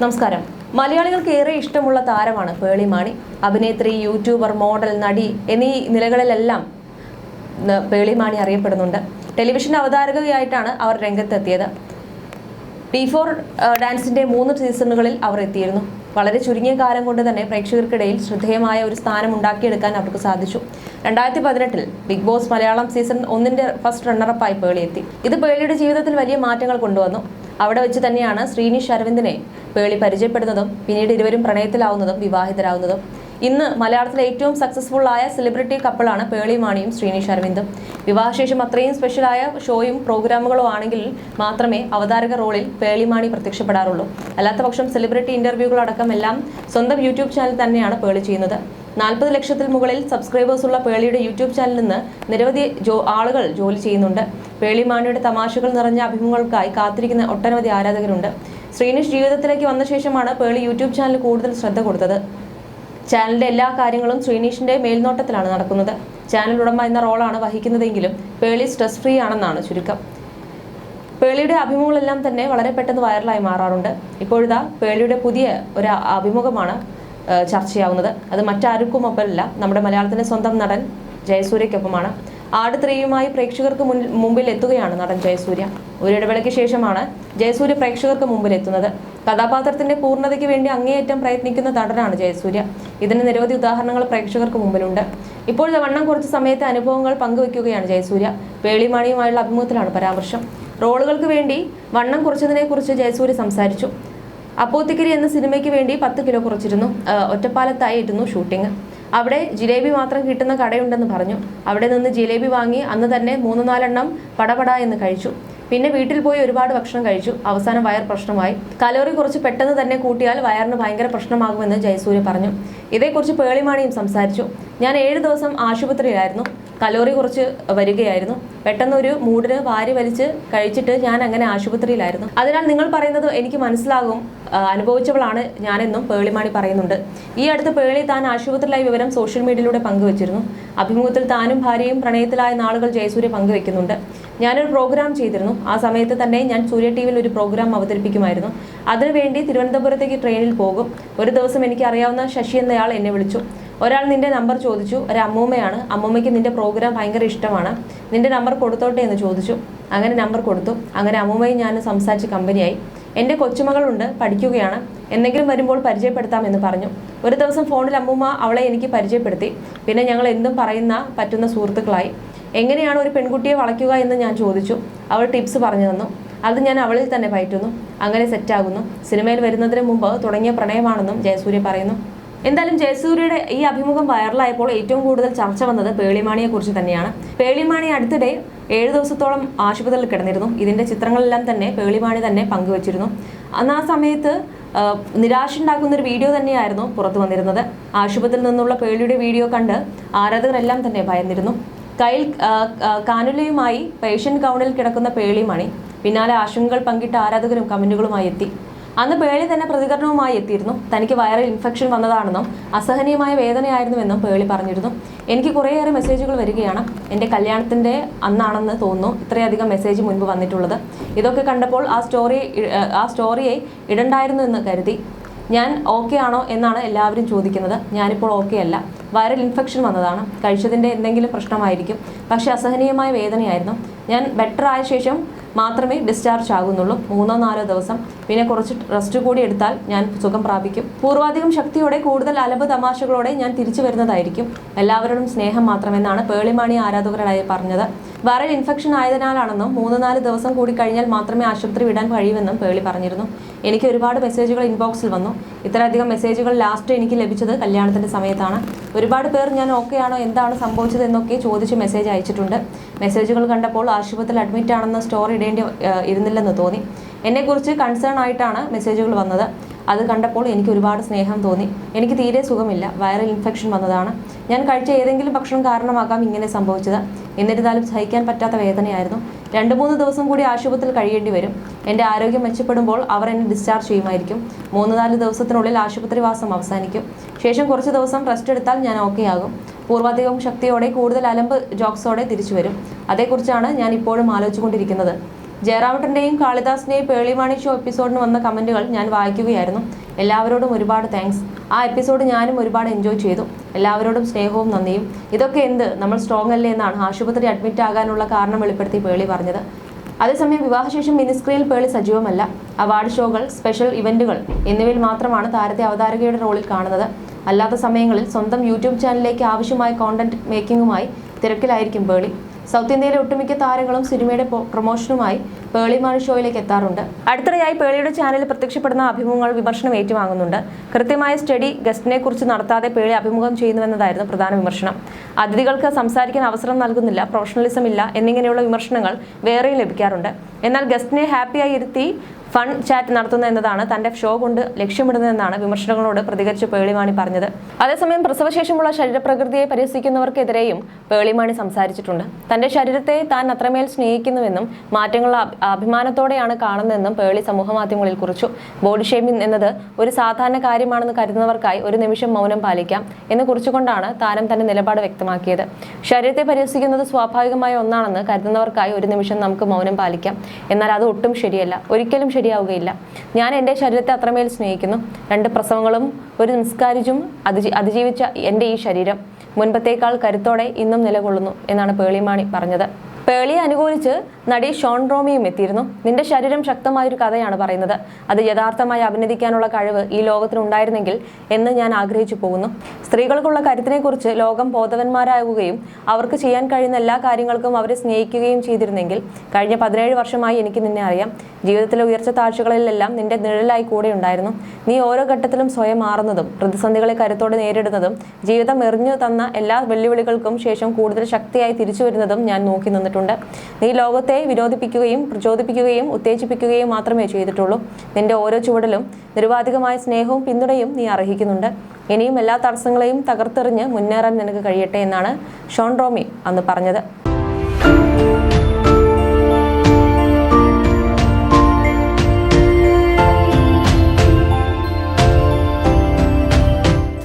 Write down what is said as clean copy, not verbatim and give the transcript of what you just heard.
നമസ്കാരം. മലയാളികൾക്ക് ഏറെ ഇഷ്ടമുള്ള താരമാണ് പേളി മാണി. അഭിനേത്രി, യൂട്യൂബർ, മോഡൽ, നടി എന്നീ നിലകളിലെല്ലാം പേളി മാണി അറിയപ്പെടുന്നുണ്ട്. ടെലിവിഷൻ അവതാരകയായിട്ടാണ് അവർ രംഗത്തെത്തിയത്. T4 ഡാൻസിന്റെ 3 സീസണുകളിൽ അവർ എത്തിയിരുന്നു. വളരെ ചുരുങ്ങിയ കാലം കൊണ്ട് തന്നെ പ്രേക്ഷകർക്കിടയിൽ ശ്രദ്ധേയമായ ഒരു സ്ഥാനം ഉണ്ടാക്കിയെടുക്കാൻ അവർക്ക് സാധിച്ചു. 2018-ൽ ബിഗ് ബോസ് മലയാളം സീസൺ 1-ന്റെ ഫസ്റ്റ് റണ്ണറപ്പായി പേളി എത്തി. ഇത് പേളിയുടെ ജീവിതത്തിൽ വലിയ മാറ്റങ്ങൾ കൊണ്ടുവന്നു. അവിടെ വെച്ച് തന്നെയാണ് ശ്രീനിഷ് അരവിന്ദിനെ പേളി പരിചയപ്പെടുന്നതും പിന്നീട് ഇരുവരും പ്രണയത്തിലാവുന്നതും വിവാഹിതരാവുന്നതും. ഇന്ന് മലയാളത്തിലെ ഏറ്റവും സക്സസ്ഫുൾ ആയ സെലിബ്രിറ്റി കപ്പിളാണ് പേളി മാണിയും ശ്രീനിഷ് അരവിന്ദും. വിവാഹശേഷം അത്രയും സ്പെഷ്യലായ ഷോയും പ്രോഗ്രാമുകളും ആണെങ്കിൽ മാത്രമേ അവതാരക റോളിൽ പേളി മാണി പ്രത്യക്ഷപ്പെടാറുള്ളൂ. അല്ലാത്ത പക്ഷം സെലിബ്രിറ്റി ഇന്റർവ്യൂകളടക്കം എല്ലാം സ്വന്തം യൂട്യൂബ് ചാനൽ തന്നെയാണ് പേളി ചെയ്യുന്നത്. 40 ലക്ഷത്തിൽ മുകളിൽ സബ്സ്ക്രൈബേഴ്സുള്ള പേളിയുടെ യൂട്യൂബ് ചാനലിൽ നിന്ന് നിരവധി ആളുകൾ ജോലി ചെയ്യുന്നുണ്ട്. പേളി മാണിയുടെ തമാശകൾ നിറഞ്ഞ അഭിമുഖങ്ങൾക്കായി കാത്തിരിക്കുന്ന ഒട്ടനവധി ആരാധകരുണ്ട്. ശ്രീനിഷ് ജീവിതത്തിലേക്ക് വന്ന ശേഷമാണ് പേളി യൂട്യൂബ് ചാനൽ കൂടുതൽ ശ്രദ്ധ കൊടുത്തത്. ചാനലിന്റെ എല്ലാ കാര്യങ്ങളും ശ്രീനിഷിന്റെ മേൽനോട്ടത്തിലാണ് നടക്കുന്നത്. ചാനൽ ഉടമ എന്ന റോളാണ് വഹിക്കുന്നതെങ്കിലും പേളി സ്ട്രെസ് ഫ്രീ ആണെന്നാണ് ചുരുക്കം. പേളിയുടെ അഭിമുഖങ്ങളെല്ലാം തന്നെ വളരെ പെട്ടെന്ന് വൈറലായി മാറാറുണ്ട്. ഇപ്പോഴിതാ പേളിയുടെ പുതിയ ഒരു അഭിമുഖമാണ് ചർച്ചയാവുന്നത്. അത് മറ്റാർക്കുമൊപ്പമല്ല, നമ്മുടെ മലയാളത്തിന്റെ സ്വന്തം നടൻ ജയസൂര്യയ്ക്കൊപ്പമാണ്. ആട് 3യുമായി പ്രേക്ഷകർക്ക് മുമ്പിൽ എത്തുകയാണ് നടൻ ജയസൂര്യ. ഒരു ഇടവേളയ്ക്ക് ശേഷമാണ് ജയസൂര്യ പ്രേക്ഷകർക്ക് മുമ്പിൽ എത്തുന്നത്. കഥാപാത്രത്തിന്റെ പൂർണ്ണതയ്ക്ക് വേണ്ടി അങ്ങേയറ്റം പ്രയത്നിക്കുന്ന നടനാണ് ജയസൂര്യ. ഇതിന് നിരവധി ഉദാഹരണങ്ങൾ പ്രേക്ഷകർക്ക് മുമ്പിലുണ്ട്. ഇപ്പോഴത്തെ വണ്ണം കുറച്ച് സമയത്തെ അനുഭവങ്ങൾ പങ്കുവയ്ക്കുകയാണ് ജയസൂര്യ. പേളി മാണിയുമായുള്ള അഭിമുഖത്തിലാണ് പരാമർശം. റോളുകൾക്ക് വേണ്ടി വണ്ണം കുറച്ചതിനെക്കുറിച്ച് ജയസൂര്യ സംസാരിച്ചു. അപ്പോത്തിക്കരി എന്ന സിനിമയ്ക്ക് വേണ്ടി 10 കിലോ കുറച്ചിരുന്നു. ഒറ്റപ്പാലത്തായിരുന്നു ഷൂട്ടിംഗ്. അവിടെ ജിലേബി മാത്രം കിട്ടുന്ന കടയുണ്ടെന്ന് പറഞ്ഞു. അവിടെ നിന്ന് ജിലേബി വാങ്ങി അന്ന് തന്നെ 3-4 എണ്ണം പടപട എന്ന് കഴിച്ചു. പിന്നെ വീട്ടിൽ പോയി ഒരുപാട് ഭക്ഷണം കഴിച്ചു. അവസാനം വയർ പ്രശ്നമായി. കലോറി കുറച്ച് പെട്ടെന്ന് തന്നെ കൂട്ടിയാൽ വയറിന് ഭയങ്കര പ്രശ്നമാകുമെന്ന് ജയസൂര്യ പറഞ്ഞു. ഇതേക്കുറിച്ച് പേളി മാണിയും സംസാരിച്ചു. ഞാൻ 7 ദിവസം ആശുപത്രിയിലായിരുന്നു. കലോറി കുറച്ച് വരികയായിരുന്നു. പെട്ടെന്ന് ഒരു മൂഡിന് വാരി വലിച്ച് കഴിച്ചിട്ട് ഞാൻ അങ്ങനെ ആശുപത്രിയിലായിരുന്നു. അതിനാൽ നിങ്ങൾ പറയുന്നത് എനിക്ക് മനസ്സിലാകും, അനുഭവിച്ചവളാണ് ഞാനെന്നും പേളി മാണി പറയുന്നുണ്ട്. ഈ അടുത്ത് പേളി താൻ ആശുപത്രിയിലായ വിവരം സോഷ്യൽ മീഡിയയിലൂടെ പങ്കുവച്ചിരുന്നു. അഭിമുഖത്തിൽ താനും ഭാര്യയും പ്രണയത്തിലായ നാളുകൾ ജയസൂര്യ പങ്കുവെക്കുന്നുണ്ട്. ഞാനൊരു പ്രോഗ്രാം ചെയ്തിരുന്നു. ആ സമയത്ത് തന്നെ ഞാൻ സൂര്യ ടിവിയിൽ ഒരു പ്രോഗ്രാം അവതരിപ്പിക്കുമായിരുന്നു. അതിനുവേണ്ടി തിരുവനന്തപുരത്തേക്ക് ട്രെയിനിൽ പോകും. ഒരു ദിവസം എനിക്ക് അറിയാവുന്ന ശശി എന്നയാൾ എന്നെ വിളിച്ചു. ഒരാൾ നിന്റെ നമ്പർ ചോദിച്ചു. ഒരു അമ്മൂമ്മയാണ്. അമ്മൂമ്മയ്ക്ക് നിന്റെ പ്രോഗ്രാം ഭയങ്കര ഇഷ്ടമാണ്. നിന്റെ നമ്പർ കൊടുത്തോട്ടെ എന്ന് ചോദിച്ചു. അങ്ങനെ നമ്പർ കൊടുത്തു. അങ്ങനെ അമ്മൂമ്മയും ഞാൻ സംസാരിച്ച് കമ്പനിയായി. എൻ്റെ കൊച്ചുമകളുണ്ട്, പഠിക്കുകയാണ്. എന്തെങ്കിലും വരുമ്പോൾ പരിചയപ്പെടുത്താമെന്ന് പറഞ്ഞു. ഒരു ദിവസം ഫോണിൽ അമ്മൂമ്മ അവളെ എനിക്ക് പരിചയപ്പെടുത്തി. പിന്നെ ഞങ്ങൾ എന്തും പറ്റുന്ന സുഹൃത്തുക്കളായി. എങ്ങനെയാണ് ഒരു പെൺകുട്ടിയെ വളയ്ക്കുക എന്ന് ഞാൻ ചോദിച്ചു. അവൾ ടിപ്സ് പറഞ്ഞു തന്നു. അത് ഞാൻ അവളിൽ തന്നെ പയറ്റുന്നു. അങ്ങനെ സെറ്റാകുന്നു. സിനിമയിൽ വരുന്നതിന് മുമ്പ് തുടങ്ങിയ പ്രണയമാണെന്നും ജയസൂര്യ പറയുന്നു. എന്തായാലും ജയസൂര്യയുടെ ഈ അഭിമുഖം വൈറലായപ്പോൾ ഏറ്റവും കൂടുതൽ ചർച്ച വന്നത് പേളി മാണിയെ കുറിച്ച് തന്നെയാണ്. പേളി മാണി അടുത്തിടെ 7 ദിവസത്തോളം ആശുപത്രിയിൽ കിടന്നിരുന്നു. ഇതിന്റെ ചിത്രങ്ങളെല്ലാം തന്നെ പേളി മാണി തന്നെ പങ്കുവച്ചിരുന്നു. അന്ന് ആ സമയത്ത് നിരാശ ഉണ്ടാക്കുന്ന ഒരു വീഡിയോ തന്നെയായിരുന്നു പുറത്തു വന്നിരുന്നത്. ആശുപത്രിയിൽ നിന്നുള്ള പേളിയുടെ വീഡിയോ കണ്ട് ആരാധകരെല്ലാം തന്നെ ഭയന്നിരുന്നു. കയ്യിൽ കാനുലയുമായി പേഷ്യന്റ് ഗൗണിൽ കിടക്കുന്ന പേളി മാണി. പിന്നാലെ ആശങ്കകൾ പങ്കിട്ട ആരാധകരും കമന്റുകളുമായി എത്തി. അന്ന് പേളി തന്നെ പ്രതികരണവുമായി എത്തിയിരുന്നു. തനിക്ക് വൈറൽ ഇൻഫെക്ഷൻ വന്നതാണെന്നും അസഹനീയമായ വേദനയായിരുന്നുവെന്നും പേളി പറഞ്ഞിരുന്നു. എനിക്ക് കുറേയേറെ മെസ്സേജുകൾ വരികയാണ്. എൻ്റെ കല്യാണത്തിൻ്റെ അന്നാണെന്ന് തോന്നുന്നു ഇത്രയധികം മെസ്സേജ് മുൻപ് വന്നിട്ടുള്ളത്. ഇതൊക്കെ കണ്ടപ്പോൾ ആ സ്റ്റോറിയെ ഇടണ്ടായിരുന്നു എന്ന് കരുതി. ഞാൻ ഓക്കെ ആണോ എന്നാണ് എല്ലാവരും ചോദിക്കുന്നത്. ഞാനിപ്പോൾ ഓക്കെ അല്ല. വൈറൽ ഇൻഫെക്ഷൻ വന്നതാണ്. കഴിച്ചതിൻ്റെ എന്തെങ്കിലും പ്രശ്നമായിരിക്കും. പക്ഷേ അസഹനീയമായ വേദനയായിരുന്നു. ഞാൻ ബെറ്റർ ആയ ശേഷം മാത്രമേ ഡിസ്ചാർജ് ആകുന്നുള്ളൂ. 3-4 ദിവസം. പിന്നെ കുറച്ച് റെസ്റ്റ് കൂടി എടുത്താൽ ഞാൻ സുഖം പ്രാപിക്കും. പൂർവാധികം ശക്തിയോടെ കൂടുതൽ അലബ് തമാശകളോടെ ഞാൻ തിരിച്ചു വരുന്നതായിരിക്കും. എല്ലാവരോടും സ്നേഹം മാത്രമെന്നാണ് പേളി മാണി ആരാധകരായി പറഞ്ഞത്. വൈറൽ ഇൻഫെക്ഷൻ ആയതിനാലാണെന്നും 3-4 ദിവസം കൂടി കഴിഞ്ഞാൽ മാത്രമേ ആശുപത്രി വിടാൻ കഴിയുമെന്നും പേളി പറഞ്ഞിരുന്നു. എനിക്ക് ഒരുപാട് മെസ്സേജുകൾ ഇൻബോക്സിൽ വന്നു. ഇത്രയധികം മെസ്സേജുകൾ ലാസ്റ്റ് എനിക്ക് ലഭിച്ചത് കല്യാണത്തിൻ്റെ സമയത്താണ്. ഒരുപാട് പേർ ഞാൻ ഓക്കെ ആണോ, എന്താണ് സംഭവിച്ചത് എന്നൊക്കെ ചോദിച്ച് മെസ്സേജ് അയച്ചിട്ടുണ്ട്. മെസ്സേജുകൾ കണ്ടപ്പോൾ ആശുപത്രിയിൽ അഡ്മിറ്റ് ആണെന്ന് സ്റ്റോറി ഇടേണ്ടി ഇരുന്നില്ലെന്ന് തോന്നി. എന്നെക്കുറിച്ച് കൺസേൺ ആയിട്ടാണ് മെസ്സേജുകൾ വന്നത്. അത് കണ്ടപ്പോൾ എനിക്ക് ഒരുപാട് സ്നേഹം തോന്നി. എനിക്ക് തീരെ സുഖമില്ല. വൈറൽ ഇൻഫെക്ഷൻ വന്നതാണ്. ഞാൻ കഴിച്ച ഏതെങ്കിലും ഭക്ഷണം കാരണമാകാം ഇങ്ങനെ സംഭവിച്ചത്. എന്നിരുന്നാലും സഹിക്കാൻ പറ്റാത്ത വേദനയായിരുന്നു. 2-3 ദിവസം കൂടി ആശുപത്രിയിൽ കഴിയേണ്ടി വരും. എൻ്റെ ആരോഗ്യം മെച്ചപ്പെടുമ്പോൾ അവർ എന്നെ ഡിസ്ചാർജ് ചെയ്യുമായിരിക്കും. 3-4 ദിവസത്തിനുള്ളിൽ ആശുപത്രിവാസം അവസാനിക്കും. ശേഷം കുറച്ച് ദിവസം റെസ്റ്റ് എടുത്താൽ ഞാൻ ഓക്കെ ആകും. പൂർവാധികം ശക്തിയോടെ കൂടുതൽ അലമ്പ് ജോക്സോടെ തിരിച്ചു വരും. അതേക്കുറിച്ചാണ് ഞാൻ ഇപ്പോഴും ആലോചിച്ചുകൊണ്ടിരിക്കുന്നത്. ജയറാമേട്ടൻ്റെയും കാളിദാസിൻ്റെയും പേളിമാണി ഷോ എപ്പിസോഡിന് വന്ന കമൻറ്റുകൾ ഞാൻ വായിക്കുകയായിരുന്നു. എല്ലാവരോടും ഒരുപാട് താങ്ക്സ്. ആ എപ്പിസോഡ് ഞാനും ഒരുപാട് എൻജോയ് ചെയ്തു. എല്ലാവരോടും സ്നേഹവും നന്ദിയും. ഇതൊക്കെ എന്ത്, നമ്മൾ സ്ട്രോങ് അല്ലേ എന്നാണ് ആശുപത്രി അഡ്മിറ്റ് ആകാനുള്ള കാരണം വെളിപ്പെടുത്തി പേളി പറഞ്ഞത്. അതേസമയം വിവാഹശേഷം മിനിസ്ക്രീനിൽ പേളി സജീവമല്ല. അവാർഡ് ഷോകൾ, സ്പെഷ്യൽ ഇവന്റുകൾ എന്നിവയിൽ മാത്രമാണ് താരത്തെ അവതാരകയുടെ റോളിൽ കാണുന്നത്. അല്ലാത്ത സമയങ്ങളിൽ സ്വന്തം യൂട്യൂബ് ചാനലിലേക്ക് ആവശ്യമായ കോണ്ടന്റ് മേക്കിങ്ങുമായി തിരക്കിലായിരിക്കും പേളി. സൗത്ത് ഇന്ത്യയിലെ ഒട്ടുമിക്ക താരങ്ങളും സിനിമയുടെ പ്രൊമോഷനുമായി പേളിമാണി ഷോയിലേക്ക് എത്താറുണ്ട്. അടുത്തിടെയായി പേളിയുടെ ചാനലിൽ പ്രത്യക്ഷപ്പെടുന്ന അഭിമുഖങ്ങൾ വിമർശനം ഏറ്റുവാങ്ങുന്നുണ്ട്. കൃത്യമായ സ്റ്റഡി ഗസ്റ്റിനെ കുറിച്ച് നടത്താതെ പേളി അഭിമുഖം ചെയ്യുന്നുവെന്നതായിരുന്നു പ്രധാന വിമർശനം. അതിഥികൾക്ക് സംസാരിക്കാൻ അവസരം നൽകുന്നില്ല, പ്രൊഫഷണലിസം ഇല്ല എന്നിങ്ങനെയുള്ള വിമർശനങ്ങൾ വേറെയും ലഭിക്കാറുണ്ട്. എന്നാൽ ഗസ്റ്റിനെ ഹാപ്പിയായി ഇരുത്തി ഫൺ ചാറ്റ് നടത്തുന്ന എന്നതാണ് തന്റെ ഷോ കൊണ്ട് ലക്ഷ്യമിടുന്നതെന്നാണ് വിമർശനങ്ങളോട് പ്രതികരിച്ച് പേളിമാണി പറഞ്ഞത്. അതേസമയം പ്രസവശേഷമുള്ള ശരീരപ്രകൃതിയെ പരിഹസിക്കുന്നവർക്കെതിരെയും പേളിമാണി സംസാരിച്ചിട്ടുണ്ട്. തന്റെ ശരീരത്തെ താൻ അത്രമേൽ സ്നേഹിക്കുന്നുവെന്നും മാറ്റങ്ങൾ അഭിമാനത്തോടെയാണ് കാണുന്നതെന്നും പേളി സമൂഹമാധ്യമങ്ങളിൽ കുറിച്ചു. ബോഡി ഷേമിംഗ് എന്നത് ഒരു സാധാരണ കാര്യമാണെന്ന് കരുതുന്നവർക്കായി ഒരു നിമിഷം മൗനം പാലിക്കാം എന്ന് കുറിച്ചുകൊണ്ടാണ് താരം തന്റെ നിലപാട് വ്യക്തമാക്കിയത്. ശരീരത്തെ പരിഹസിക്കുന്നത് സ്വാഭാവികമായ ഒന്നാണെന്ന് കരുതുന്നവർക്കായി ഒരു നിമിഷം നമുക്ക് മൗനം പാലിക്കാം. എന്നാൽ അത് ഒട്ടും ശരിയല്ല, ഒരിക്കലും ശരിയാവുകയില്ല. ഞാൻ എൻ്റെ ശരീരത്തെ അത്രമേൽ സ്നേഹിക്കുന്നു. 2 പ്രസവങ്ങളും ഒരു നിസ്കാരിച്ചും അതിജീവിച്ച എൻ്റെ ഈ ശരീരം മുൻപത്തേക്കാൾ കരുത്തോടെ ഇന്നും നിലകൊള്ളുന്നു എന്നാണ് പേളിമാണി പറഞ്ഞത്. പേളിയെ അനുകൂലിച്ച് നടി ഷോൺ റോമിയും എത്തിയിരുന്നു. നിന്റെ ശരീരം ശക്തമായൊരു കഥയാണ് പറയുന്നത്. അത് യഥാർത്ഥമായി അഭിനയിക്കാനുള്ള കഴിവ് ഈ ലോകത്തിനുണ്ടായിരുന്നെങ്കിൽ എന്ന് ഞാൻ ആഗ്രഹിച്ചു പോകുന്നു. സ്ത്രീകൾക്കുള്ള കരുത്തിനെക്കുറിച്ച് ലോകം ബോധവാന്മാരാകുകയും അവർക്ക് ചെയ്യാൻ കഴിയുന്ന എല്ലാ കാര്യങ്ങൾക്കും അവരെ സ്നേഹിക്കുകയും ചെയ്തിരുന്നെങ്കിൽ. കഴിഞ്ഞ 17 വർഷമായി എനിക്ക് നിന്നെ അറിയാം. ജീവിതത്തിലെ ഉയർച്ച താഴ്ചകളിലെല്ലാം നിന്റെ നിഴലായി കൂടെ ഉണ്ടായിരുന്നു. നീ ഓരോ ഘട്ടത്തിലും സ്വയം മാറുന്നതും പ്രതിസന്ധികളെ കരുത്തോടെ നേരിടുന്നതും ജീവിതം എറിഞ്ഞു തന്ന എല്ലാ വെല്ലുവിളികൾക്കും ശേഷം കൂടുതൽ ശക്തിയായി തിരിച്ചു വരുന്നതും ഞാൻ നോക്കി നിന്നിട്ടുണ്ട്. നീ ലോകത്തെ വിനോദിപ്പിക്കുകയും പ്രചോദിപ്പിക്കുകയും ഉത്തേജിപ്പിക്കുകയും മാത്രമേ ചെയ്തിട്ടുള്ളൂ. നിന്റെ ഓരോ ചുവടിലും നിരുപാധികമായ സ്നേഹവും പിന്തുണയും നീ അർഹിക്കുന്നുണ്ട്. ഇനിയും എല്ലാ തടസ്സങ്ങളെയും തകർത്തെറിഞ്ഞ് മുന്നേറാൻ നിനക്ക് കഴിയട്ടെ എന്നാണ് ഷോൺ റോമി അന്ന് പറഞ്ഞത്.